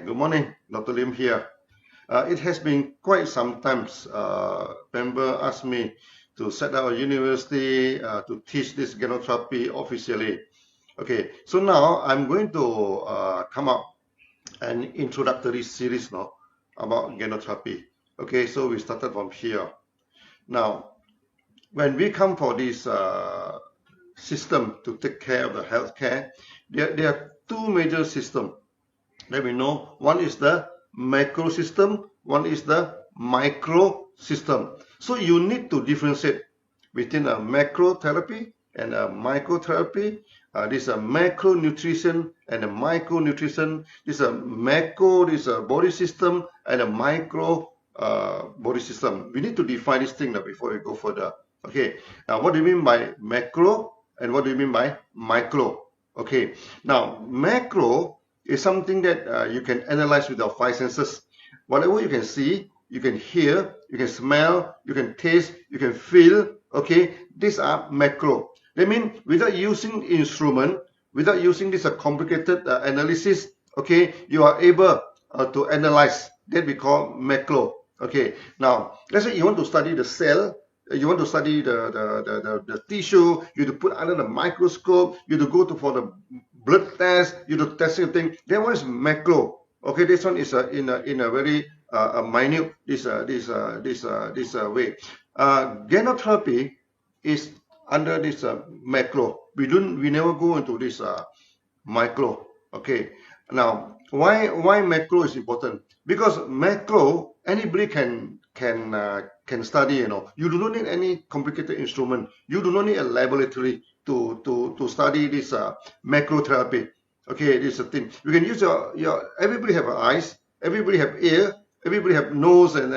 good morning, Dr. Lim here. It has been quite some time. Member asked me to set up a university to teach this Ganoterapia officially. Okay, so now I'm going to come up an introductory series now about Ganoterapia. Okay, so we started from here. Now, when we come for this system to take care of the healthcare, there are two major systems that we know. One is the macro system, one is the micro system. So you need to differentiate between a macro therapy and a microtherapy. This is a macronutrition and a micronutrition. This is a macro, this is a body system, and a micro body system. We need to define this thing now before we go further. Okay, now what do you mean by macro and what do you mean by micro? Okay, now macro is something that you can analyze with our five senses. Whatever you can see, you can hear, you can smell, you can taste, you can feel. Okay, these are macro. That means without using instrument, without using this complicated analysis, okay, you are able to analyze. That we call macro. Okay, now let's say you want to study the cell. You want to study the tissue, you have to put under the microscope, you have to go for the blood test, you have to test everything. That one is macro. Okay, this one is in a very minute this way. Ganoterapia is under this macro. We never go into this micro. Okay. Now, why macro is important? Because macro, anybody can study. You do not need any complicated instrument. You do not need a laboratory to study this macro therapy. Okay, this is a thing. You can use your everybody have eyes, everybody have ear, everybody have nose and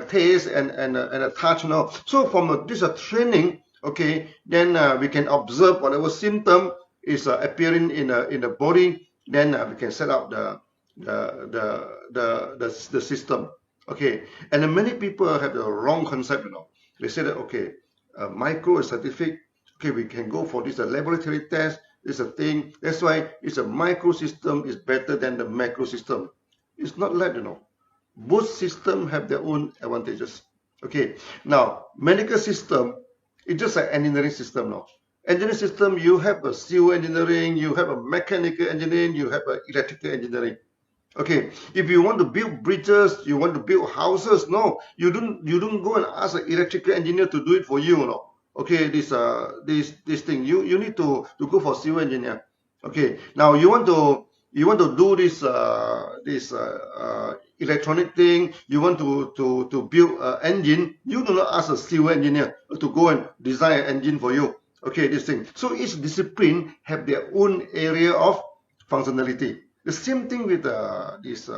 taste and a touch. So from this training, okay, then we can observe whatever symptom is appearing in the body. Then we can set up the system. Okay, and many people have the wrong concept. They say that okay, micro is scientific. Okay, we can go for this laboratory test. It's a thing. That's why it's a micro system is better than the macro system. It's not like both systems have their own advantages. Okay, now medical system it's just an engineering system now. Engineering system, you have a civil engineering, you have a mechanical engineering, you have a electrical engineering. Okay, if you want to build bridges, you want to build houses, no, you don't go and ask an electrical engineer to do it for you, no. Okay, this thing you need to go for civil engineer. Okay, now you want to do this electronic thing, you want to build an engine, you do not ask a civil engineer to go and design an engine for you. Okay, this thing. So each discipline have their own area of functionality. The same thing with this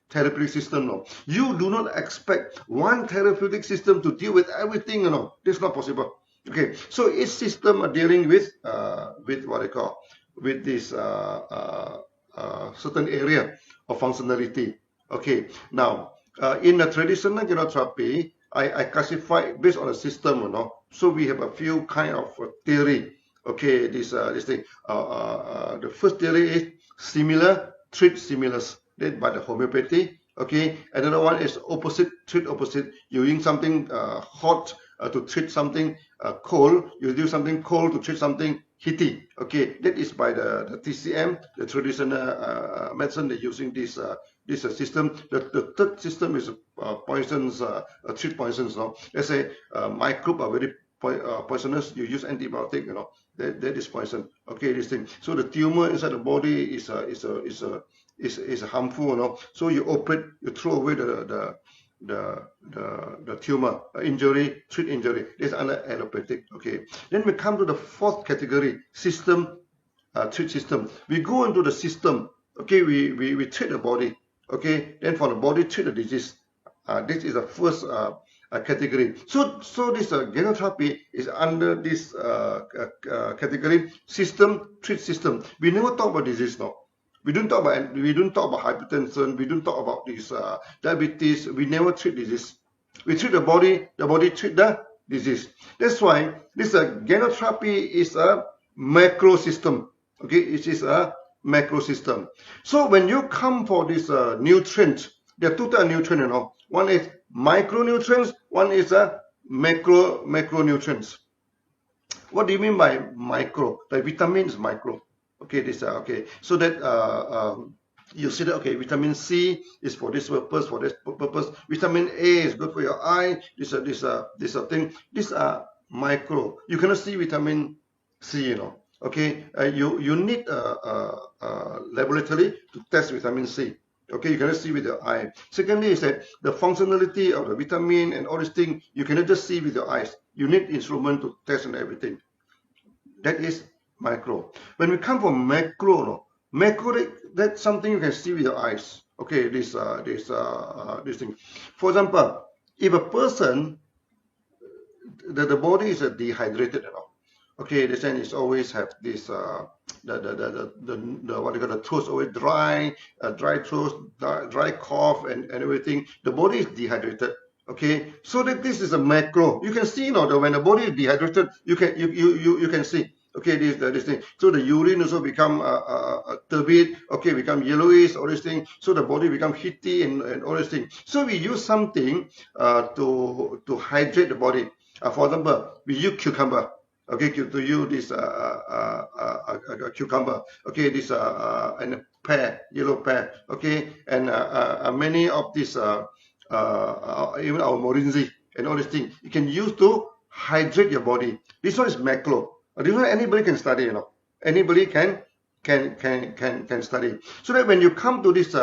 therapeutic system. No, you do not expect one therapeutic system to deal with everything. No, that's not possible. Okay, so each system are dealing with what I call with this certain area of functionality. Okay, now in the traditional Ganoterapia, I classify based on a system. So we have a few kind of theory. Okay, this thing. The first theory is similar, treat similars. That by the homeopathy. Okay, another one is opposite, treat opposite. You use something hot to treat something cold. You do something cold to treat something heaty. Okay, that is by the TCM, the traditional medicine. They're using this system. The third system is poisons, treat poisons. Let's say microbes are very poisonous. You use antibiotic. That is poison. Okay, this thing. So the tumor inside the body is harmful. So you operate, you throw away the tumor, injury, treat injury. That's under allopathic. Okay. Then we come to the fourth category, system, treat system. We go into the system. Okay, we treat the body. Okay, then for the body, treat the disease. This is the first category. So this Ganoterapia is under this category, system, treat system. We never talk about disease now. We don't talk about hypertension. We don't talk about this diabetes. We never treat disease. We treat the body treat the disease. That's why this Ganoterapia is a macro system. Okay, it is a macro system. So when you come for this nutrient, there are two types of nutrients, you know. One is micronutrients, one is macronutrients. What do you mean by micro? The vitamin is micro. Okay, this okay. So that you see that, okay, vitamin C is for this purpose, for this purpose. Vitamin A is good for your eye. This thing. These are micro. You cannot see vitamin C, you know. Okay, you need laboratory to test vitamin C. Okay, you cannot see with your eye. Secondly, is that the functionality of the vitamin and all these things you cannot just see with your eyes. You need instrument to test and everything. That is micro. When we come from macro, no, macro, that's something you can see with your eyes. Okay, this thing. For example, if a person, the body is dehydrated, you know. Okay, the sense is always have this what you call the throat always dry, dry throat, dry cough, and everything. The body is dehydrated. Okay, so that this is a macro. You can see, you know, that when the body is dehydrated, you can see. Okay, this thing. So the urine also become turbid. Okay, become yellowish. All these things. So the body become heaty and all these things. So we use something to hydrate the body. For example, we use cucumber. Okay, to use this cucumber. Okay, this and pear, yellow pear. Okay, and many of these even our morinzi and all these things you can use to hydrate your body. This one is macro. This one anybody can study, you know. Anybody can study. So that when you come to this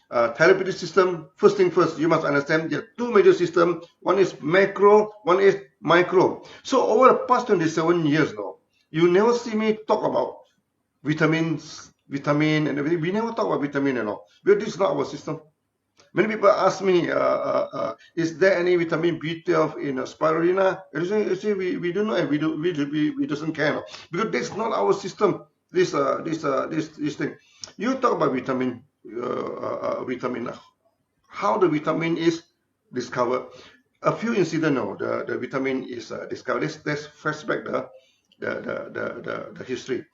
therapeutic system, first thing first, you must understand there are two major systems. One is macro, one is micro. So over the past 27 years now, you never see me talk about vitamin and everything. We never talk about vitamin, you know, because this is not our system. Many people ask me, is there any vitamin B12 in spirulina? I say we don't know, and we doesn't care, no? Because that's not our system. This thing. You talk about vitamin, how the vitamin is discovered. A few incidents, no, the vitamin is discovered. Let's flashback the history.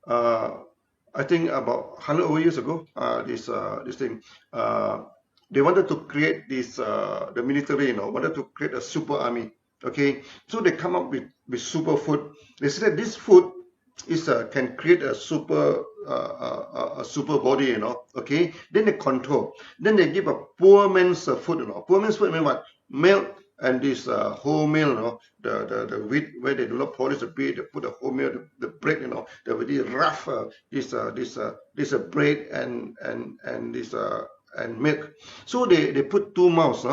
I think about 100 over years ago, this thing. They wanted to create this, the military, you know, wanted to create a super army. Okay, so they come up with super food. They said this food is can create a super body, you know. Okay, then they control. Then they give a poor man's food, you know. Poor man's food mean what? Milk and this wholemeal, you know, the wheat where they do not polish the wheat, they put the wholemeal, the bread, you know, the very rough this bread and this and milk. So they put two mouse,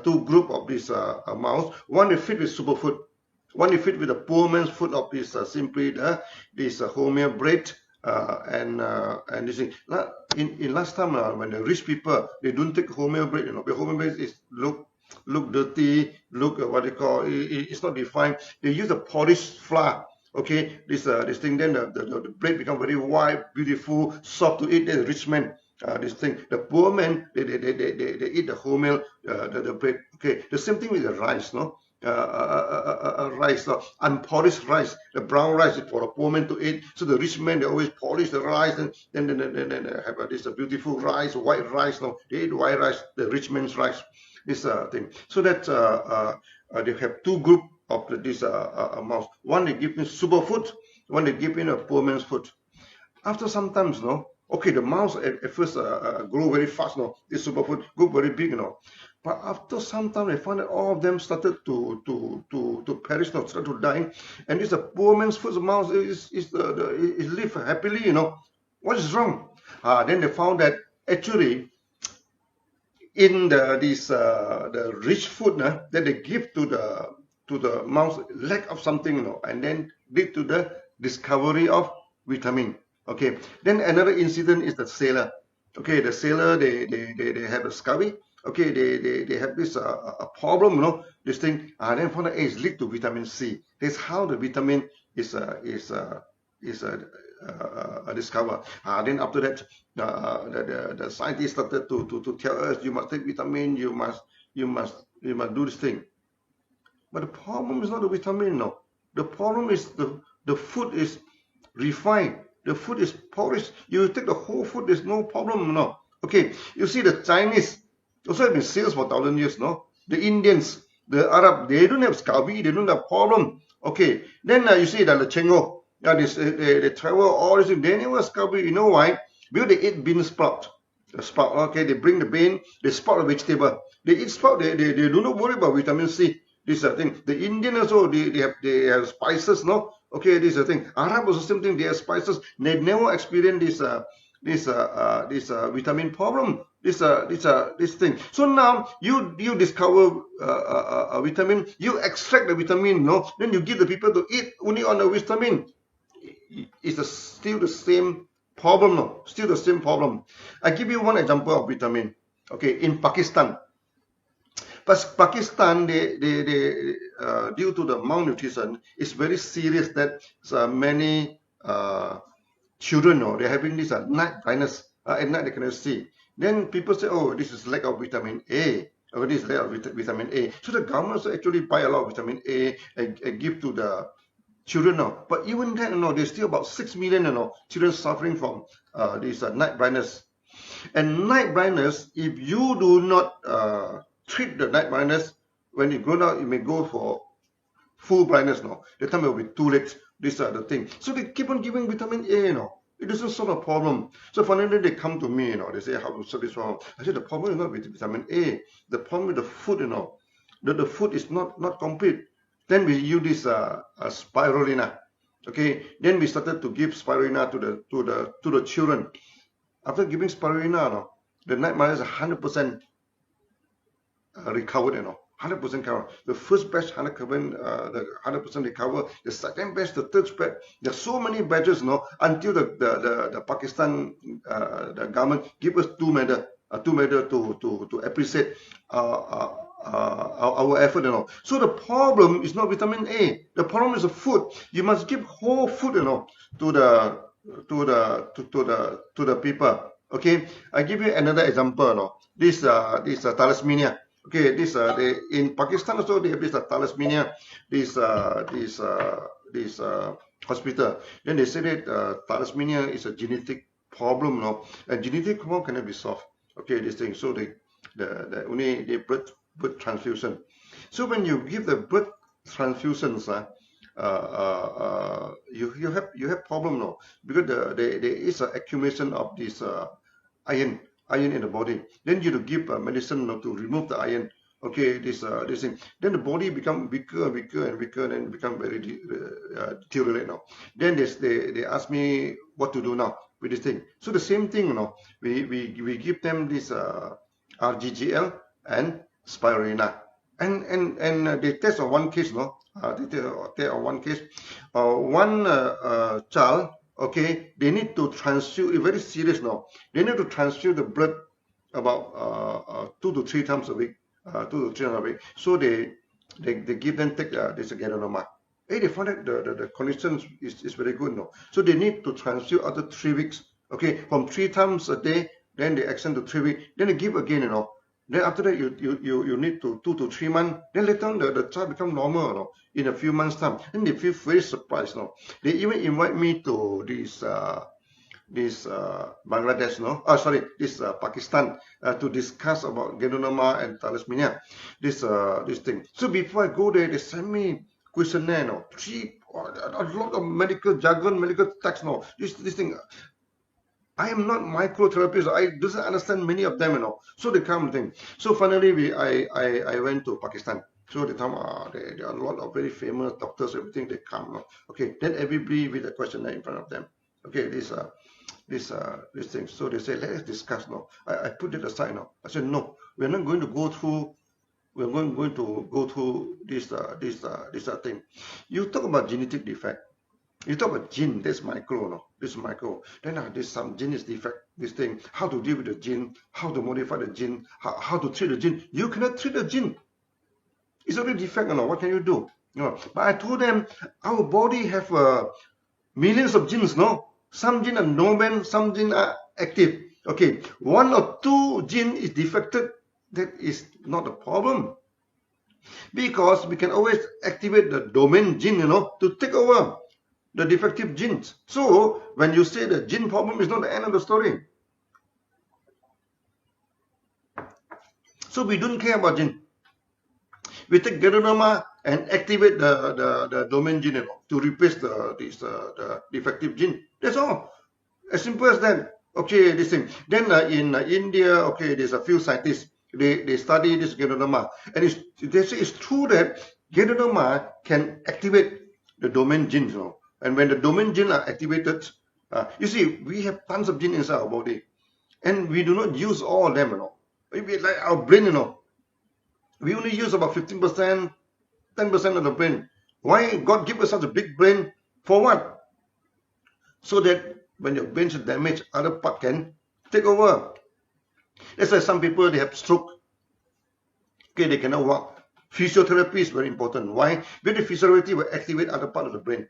two group of this mouse. One they feed with superfood, one they feed with the poor man's food of this simply this wholemeal bread and this thing. In last time when the rich people they don't take wholemeal bread, you know, the wholemeal bread is look dirty, look what they call it's not defined. They use the polished flour. Okay, this thing, then the bread become very white, beautiful, soft to eat. Then the rich man. This thing, the poor men, they eat the wholemeal, the bread. Okay, the same thing with the rice, no? Rice, unpolished rice, the brown rice is for the poor man to eat. So the rich men, they always polish the rice, and then they have this beautiful rice, white rice. No, they eat white rice, the rich man's rice. This thing. So that they have two group of this mouse. One they give in superfood, one they give in a poor man's food. After some times, no. Okay, the mouse at first grow very fast, no. This superfood grew very big, you know. But after some time, they found that all of them started to perish, no, started to die. And this poor man's food, the mouse is live happily, you know. What is wrong? Then they found that actually in the rich food that they give to the mouse lack of something, you know, and then lead to the discovery of vitamin. Okay, then another incident is the sailor. Okay, the sailor they have a scurvy. Okay, they have this a problem, you know, this thing. Then found that it's linked to vitamin C. That's how the vitamin is discovered. Then after that, the scientists started to tell us you must take vitamin, you must do this thing. But the problem is not the vitamin, no. The problem is the food is refined. The food is porridge. You take the whole food, there's no problem, no. Okay, you see the Chinese also have been sales for 1,000 years, no. The Indians, the Arab, they don't have scurvy, they don't have problem. Okay, then you see that the Chengo, they travel all this, they never have scurvy. You know why? Because they eat bean sprout. The sprout, okay, they bring the bean, they sprout the vegetable. They eat sprout, they do not worry about vitamin C. This is the thing. The Indian also, they have spices, no? Okay, this is the thing. Arab also same thing, they have spices. They never experience this vitamin problem. This thing. So now you discover a vitamin, you extract the vitamin, no? Then you give the people to eat only on the vitamin. It's still the same problem, no? Still the same problem. I give you one example of vitamin. Okay, in Pakistan. But Pakistan, they due to the malnutrition, it's very serious that many children, no, they're having this night blindness. At night they cannot see. Then people say, oh, this is lack of vitamin A. Or this is lack of vitamin A. So the government actually buy a lot of vitamin A and give to the children now. But even then, there's still about 6 million children suffering from this night blindness. And night blindness, if you do not treat the night blindness, when you grow out, you may go for full blindness. No, the time it will be too late. These are the things. So they keep on giving vitamin A. It doesn't solve a problem. So finally they come to me. They say how to solve this problem. I said the problem is not with vitamin A. The problem with the food. The food is not complete. Then we use this spirulina. Okay. Then we started to give spirulina to the children. After giving spirulina, the night blindness is 100% recovered, 100% covered. The first batch 100% recover. The second batch, the third batch. There's so many batches, until the Pakistan the government give us two medal to appreciate our effort, So the problem is not vitamin A. The problem is the food. You must give whole food, to the people. Okay, I give you another example. This thalassemia. Okay, in Pakistan also they have this thalassemia, this hospital. Then they say that thalassemia is a genetic problem, and genetic problem cannot be solved. Okay, this thing. So they only blood transfusion. So when you give the blood transfusions, you have problem because there is an accumulation of this iron in the body. Then you to give medicine to remove the iron. Okay, this thing. Then the body become weaker and weaker, and become very deteriorate now. Then they ask me what to do now with this thing. So the same thing, we give them this RGGL and spirulina, and they test on one case, they test on one case, one child. Okay, they need to transfuse. It's very serious now. They need to transfuse the blood about 2 to 3 times a week. 2 to 3 times a week. So they give them take this Ganoderma. Hey, they found that the condition is very good now. So they need to transfuse after 3 weeks. Okay, from 3 times a day, then they extend to 3 weeks. Then they give again, Then after that, you need to 2 to 3 months. Then later on, the child become normal, in a few months' time. Then they feel very surprised, They even invite me to this Bangladesh, this Pakistan, to discuss about Ganoderma and thalassemia, this thing. So before I go there, they send me questionnaire, a lot of medical jargon, medical text, this thing. I am not microtherapist. I doesn't understand many of them, So they come thing. So finally, I went to Pakistan. So they come. There are a lot of very famous doctors. Everything they come. Okay. Then everybody with a questionnaire in front of them. Okay. This thing. So they say, let us discuss now. I put it aside now. I said no. We're not going to go through. We're going to go through this thing. You talk about genetic defect. You talk about gene, that's micro, this is micro. Then there's some gene is defect, this thing. How to deal with the gene, how to modify the gene, how to treat the gene. You cannot treat the gene. It's already defect, what can you do? But I told them, our body have millions of genes, Some genes are dormant, some genes are active. Okay, 1 or 2 genes is defected, that is not a problem. Because we can always activate the domain gene, to take over. the defective genes. So when you say the gene problem is not the end of the story. So we don't care about gene. We take Ganoderma and activate the domain gene to replace the defective gene. That's all. As simple as that. Okay, this thing. Then in India, okay, there's a few scientists. They study this Ganoderma, and they say it's true that Ganoderma can activate the domain genes. And when the domain genes are activated, you see, we have tons of genes inside our body, and we do not use all of them. Maybe like our brain, we only use about 15%, 10% of the brain. Why God give us such a big brain? For what? So that when your brain is damaged, other part can take over. That's why some people, they have stroke. Okay, they cannot walk. Physiotherapy is very important. Why? Because physiotherapy will activate other part of the brain.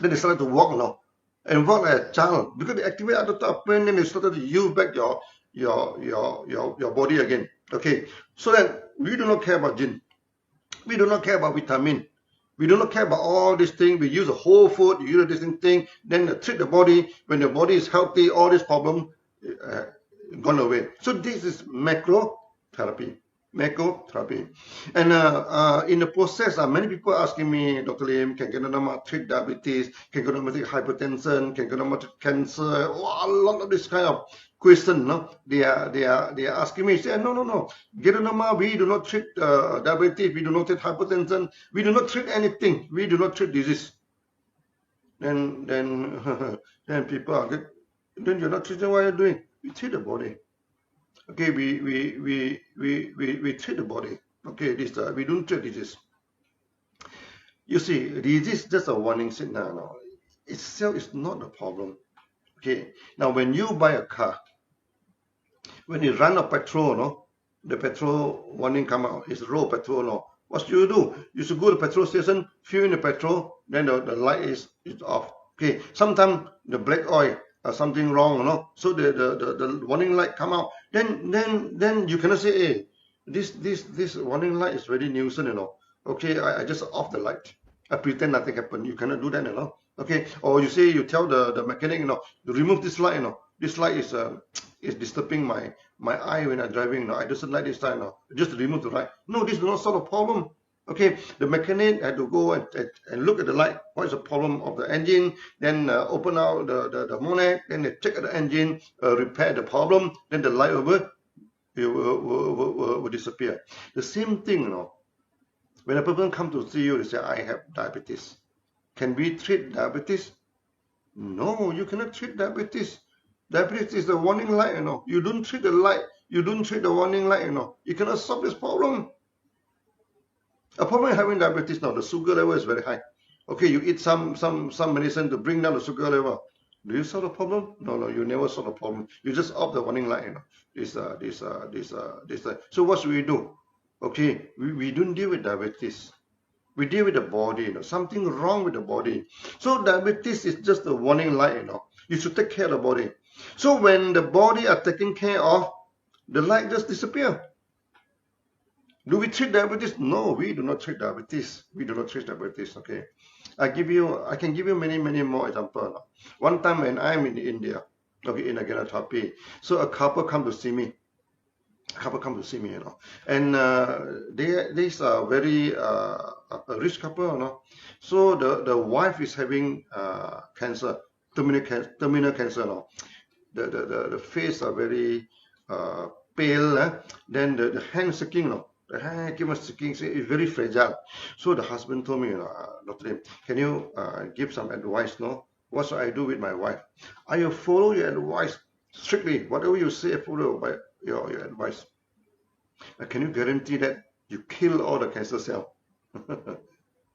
Then they started to walk now, and walk like a child. Because they activate other part of the brain, then they started to use back your body again. Okay, so then we do not care about gene. We do not care about vitamin. We do not care about all these things. We use a whole food, you use this thing, then treat the body. When the body is healthy, all this problem gone away. So this is macro therapy. Macro therapy. And in the process, many people are asking me, Dr. Lim, can Ganoderma treat diabetes? Can Ganoderma treat hypertension? Can Ganoderma treat cancer? Oh, a lot of this kind of question. No? They are asking me. Say, no. Ganoderma, we do not treat diabetes. We do not treat hypertension. We do not treat anything. We do not treat disease. Then people are good. Then you're not treating what you're doing. We treat the body. Okay, we treat the body. Okay, this we don't treat disease. You see, disease is just a warning signal. No. Itself is not a problem. Okay, now when you buy a car, when you run a petrol, no, the petrol warning come out. It's low petrol. No, what should you do? You should go to the petrol station, fill in the petrol, then the light is off. Okay, sometimes the black oil. Something wrong, no? So the warning light come out. Then you cannot say, hey, this warning light is very nuisance, Okay, I just off the light. I pretend nothing happened. You cannot do that, Okay, or you say, you tell the mechanic, to remove this light, This light is disturbing my eye when I'm driving, I just like this light, Just remove the light. No, this is not solve a problem. Okay, the mechanic had to go and look at the light. What is the problem of the engine? Then open out the bonnet. Then they check the engine, repair the problem. Then the light will disappear. The same thing, When a person comes to see you, they say, I have diabetes. Can we treat diabetes? No, you cannot treat diabetes. Diabetes is the warning light, You don't treat the light. You don't treat the warning light, You cannot solve this problem. A problem in having diabetes now, the sugar level is very high. Okay, you eat some medicine to bring down the sugar level. Do you solve the problem? No, you never solve the problem. You just off the warning light, So what should we do? Okay, we don't deal with diabetes. We deal with the body, Something wrong with the body. So diabetes is just a warning light, You should take care of the body. So when the body are taken care of, the light just disappear. Do we treat diabetes? No, we do not treat diabetes. We do not treat diabetes. Okay, I can give you many more examples. One time when I'm in India, okay, in a Ganoterapia, so a couple come to see me. And these are very a rich couple, So the wife is having cancer, terminal cancer, The face are very pale. Then the hand shaking, The hand keep on shaking, it's very fragile. So the husband told me, Dr. Lim, can you give some advice, What should I do with my wife? I will follow your advice strictly. Whatever you say, follow by your advice. Can you guarantee that you kill all the cancer cells?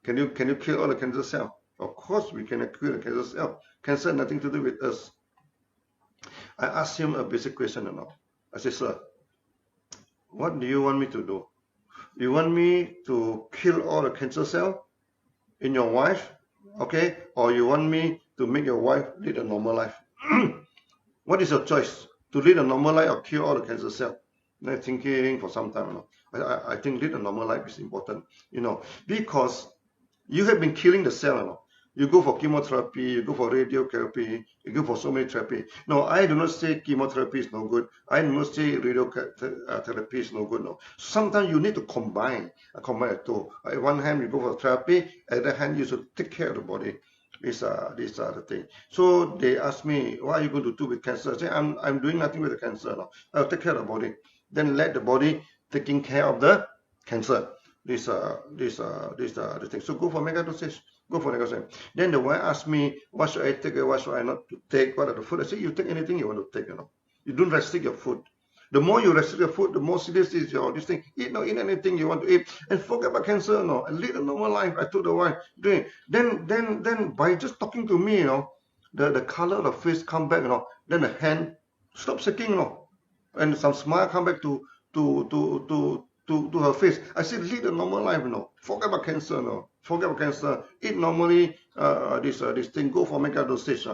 Can you kill all the cancer cells? Of course we can kill the cancer cell. Cancer has nothing to do with us. I asked him a basic question, I said, sir, what do you want me to do? You want me to kill all the cancer cells in your wife, okay? Or you want me to make your wife lead a normal life? What is your choice? To lead a normal life or kill all the cancer cells? I'm thinking for some time. I think lead a normal life is important, because you have been killing the cell. You go for chemotherapy, you go for radiotherapy, you go for so many therapy. No, I do not say chemotherapy is no good. I do not say radiotherapy is no good. No, sometimes you need to combine the two. On one hand, you go for therapy. At the other hand, you should take care of the body. These are the things. So they ask me, what are you going to do with cancer? I say, I'm doing nothing with the cancer. No, I'll take care of the body. Then let the body taking care of the cancer. These are the things. So go for mega dosage. Go for mega dosage. Then the wife asked me, what should I take or what should I not take? What are the food? I say, you take anything you want to take. You don't restrict your food. The more you restrict your food, the more serious is your this thing. Eat anything you want to eat, and forget about cancer. And lead a normal life. I told the wife, then by just talking to me, the color of the face come back. Then the hand stop shaking. And some smile come back to her face. I said, lead a normal life. Forget about cancer. Forget about cancer. Eat normally. This thing. Go for mega dosage.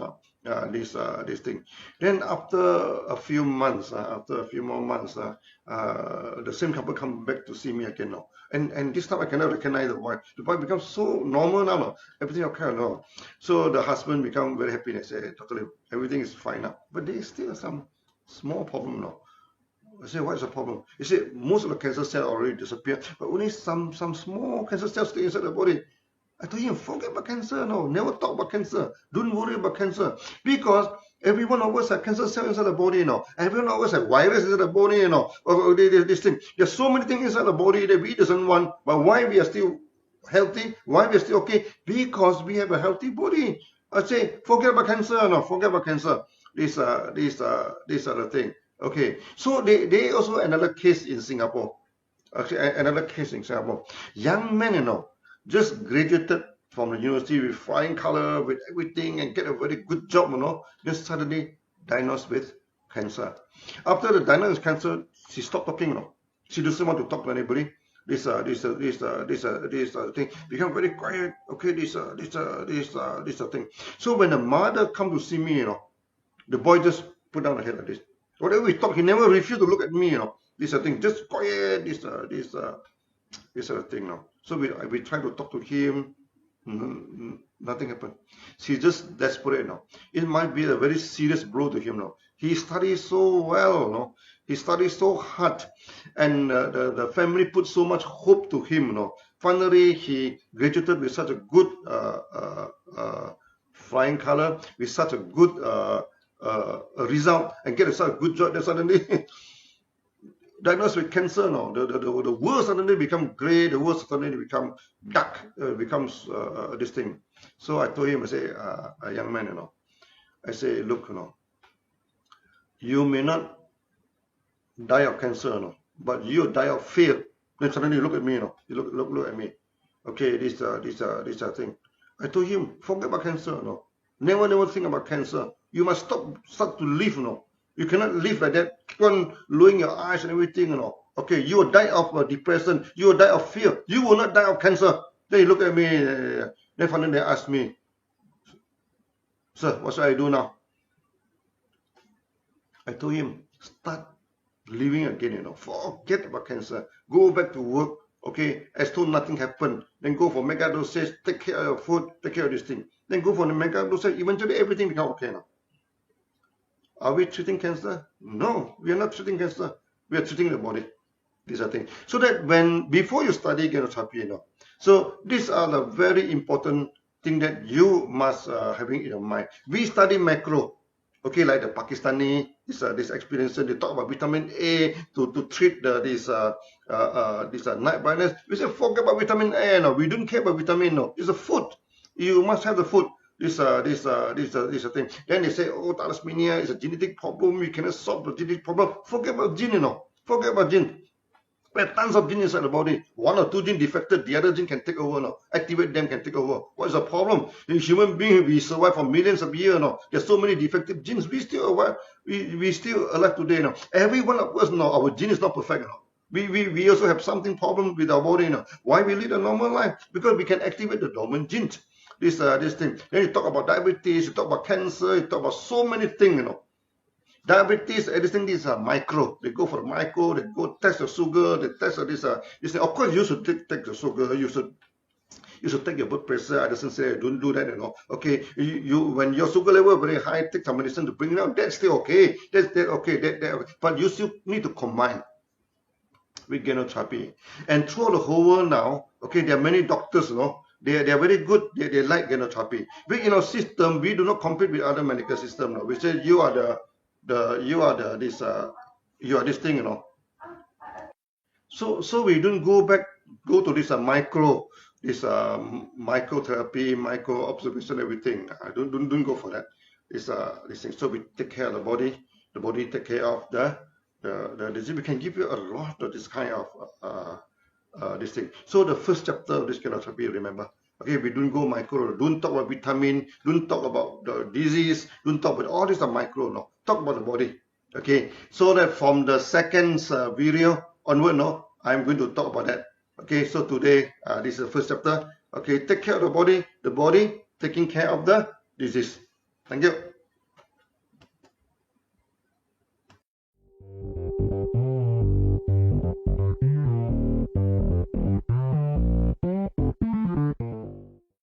This thing. Then after a few months, more months, the same couple come back to see me again and this time I cannot recognize the wife. The wife becomes so normal now. Everything okay now. So the husband become very happy and say, totally everything is fine now. But there is still some small problem now. I say, what is the problem? He said, most of the cancer cells already disappeared, but only some small cancer cells stay inside the body. I told him, forget about cancer, never talk about cancer. Don't worry about cancer. Because every one of us have cancer cells inside the body, Every one of us have virus inside the body, Or this thing. There's so many things inside the body that we doesn't want. But why we are still healthy? Why we are still okay? Because we have a healthy body. I say, forget about cancer, forget about cancer. These are the thing. Okay. So they also another case in Singapore. Actually, another case in Singapore. Young men, just graduated from the university with flying color, with everything, and get a very good job, just suddenly diagnosed with cancer. After the diagnosis of cancer, she stopped talking, She doesn't want to talk to anybody. This thing become very quiet. Okay, this thing. So when the mother come to see me, the boy just put down the head like this. Whatever we talk, he never refused to look at me, This thing, just quiet. This thing, So we try to talk to him. Nothing happened. She's just desperate now. It might be a very serious blow to him now. He studies so well, He studies so hard, and the family put so much hope to him, Finally, he graduated with such a good flying color, with such a good result, and get such a good job. Then suddenly diagnosed with cancer, the world suddenly become grey, the world suddenly become dark, becomes this thing. So I told him, I say, a young man, I say, look, you may not die of cancer, but you die of fear. Then suddenly look at me, you look at me. Okay, this thing. I told him, forget about cancer, Never think about cancer. You must start to live, You cannot live like that. Keep on lowering your eyes and everything, Okay, you will die of depression. You will die of fear. You will not die of cancer. Then he looked at me. Then finally they asked me, sir, what should I do now? I told him, start living again, Forget about cancer. Go back to work. Okay, as though nothing happened. Then go for mega dosage. Take care of your food. Take care of this thing. Then go for the mega dosage. Eventually everything becomes okay now. Are we treating cancer? No, we are not treating cancer. We are treating the body. These are things. So that before you study Ganoterapia, so these are the very important thing that you must having in your mind. We study macro, okay, like the Pakistani, this experience. They talk about vitamin A to treat this night blindness. We say forget about vitamin A. No, we don't care about vitamin. No, it's a food. You must have the food. This thing. Then they say, oh, thalassemia is a genetic problem. We cannot solve the genetic problem. Forget about gene, Forget about gene. There are tons of genes inside the body. One or two genes defected, the other gene can take over, Activate them, can take over. What is the problem? In human beings, we survive for millions of years, There's so many defective genes. We still alive. We still alive today, Every one of us, our gene is not perfect, We also have something problem with our body, Why we lead a normal life? Because we can activate the dormant genes. This thing. Then you talk about diabetes, you talk about cancer, you talk about so many things, Diabetes, everything, these are micro. They go for the micro, they go test the sugar, they test this thing. Of course, you should take the sugar, you should You should take your blood pressure. I doesn't say don't do that, you know. Okay, you when your sugar level very high, take some medicine to bring it down. That's still okay. That's okay. That but you still need to combine with Ganoterapia. And throughout the whole world now, okay, there are many doctors, you know, they are very good. They like Ganoterapia. We in our system, we do not compete with other medical system. No, we say you are this thing, you know. So we don't go to this microtherapy, micro observation, everything. Don't go for that. This thing. So we take care of the body take care of the disease. We can give you a lot of this kind of this thing. So the first chapter of this Ganoterapia, remember. Okay, we don't go micro. Don't talk about vitamin. Don't talk about the disease. Don't talk about all these are micro. No, talk about the body. Okay, so that from the second video onward, no, I'm going to talk about that. Okay, so today this is the first chapter. Okay, take care of the body taking care of the disease. Thank you.